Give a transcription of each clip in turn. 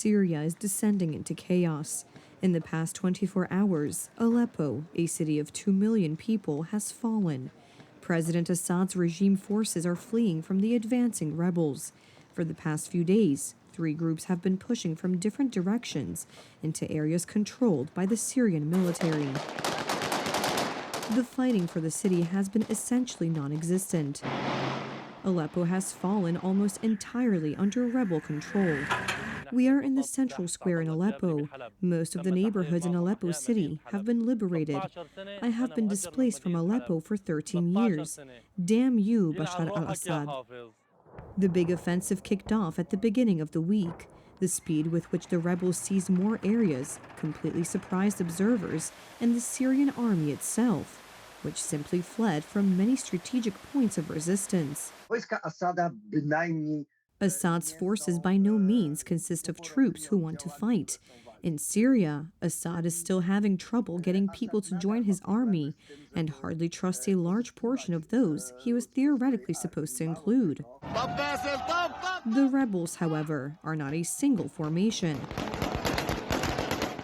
Syria is descending into chaos. In the past 24 hours, Aleppo, a city of 2 million people, has fallen. President Assad's regime forces are fleeing from the advancing rebels. For the past few days, 3 groups have been pushing from different directions into areas controlled by the Syrian military. The fighting for the city has been essentially non-existent. Aleppo has fallen almost entirely under rebel control. We are in the central square in Aleppo. Most of the neighborhoods in Aleppo city have been liberated. I have been displaced from Aleppo for 13 years. Damn you, Bashar al-Assad. The big offensive kicked off at the beginning of the week. The speed with which the rebels seized more areas completely surprised observers and the Syrian army itself, which simply fled from many strategic points of resistance. Assad's forces by no means consist of troops who want to fight. In Syria, Assad is still having trouble getting people to join his army and hardly trusts a large portion of those he was theoretically supposed to include. The rebels, however, are not a single formation.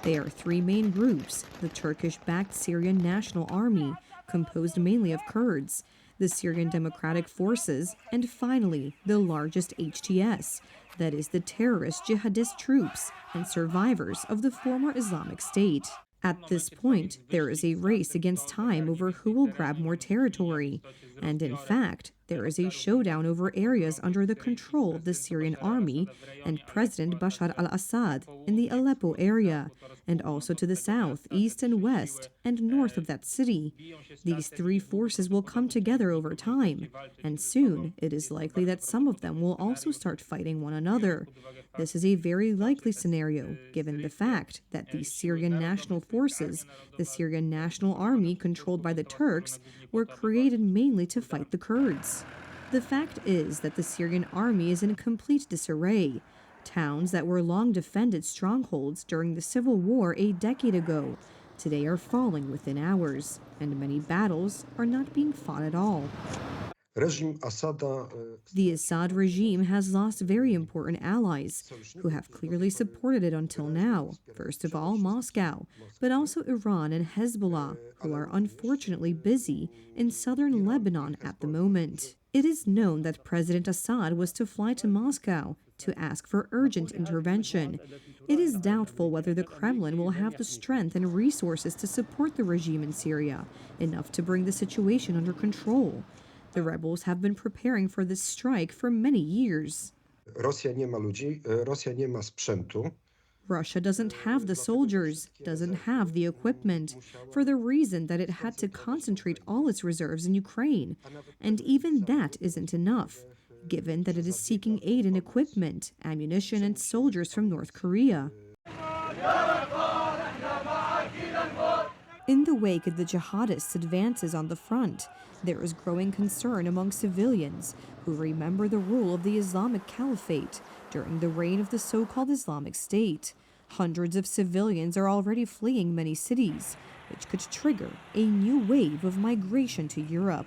They are 3 main groups: the Turkish-backed Syrian National Army, composed mainly of Kurds, the Syrian Democratic Forces, and finally, the largest HTS, that is the terrorist jihadist troops and survivors of the former Islamic State. At this point, there is a race against time over who will grab more territory, and in fact, there is a showdown over areas under the control of the Syrian army and President Bashar al-Assad in the Aleppo area, and also to the south, east, and west, and north of that city. These 3 forces will come together over time, and soon it is likely that some of them will also start fighting one another. This is a very likely scenario, given the fact that the Syrian National Forces, the Syrian National Army controlled by the Turks, were created mainly to fight the Kurds. The fact is that the Syrian army is in complete disarray. Towns that were long defended strongholds during the civil war a decade ago today are falling within hours, and many battles are not being fought at all. The Assad regime has lost very important allies who have clearly supported it until now. First of all, Moscow, but also Iran and Hezbollah, who are unfortunately busy in southern Lebanon at the moment. It is known that President Assad was to fly to Moscow to ask for urgent intervention. It is doubtful whether the Kremlin will have the strength and resources to support the regime in Syria, enough to bring the situation under control. The rebels have been preparing for this strike for many years. Russia doesn't have the soldiers, doesn't have the equipment, for the reason that it had to concentrate all its reserves in Ukraine. And even that isn't enough, given that it is seeking aid in equipment, ammunition, and soldiers from North Korea. In the wake of the jihadists' advances on the front, there is growing concern among civilians who remember the rule of the Islamic Caliphate during the reign of the so-called Islamic State. Hundreds of civilians are already fleeing many cities, which could trigger a new wave of migration to Europe.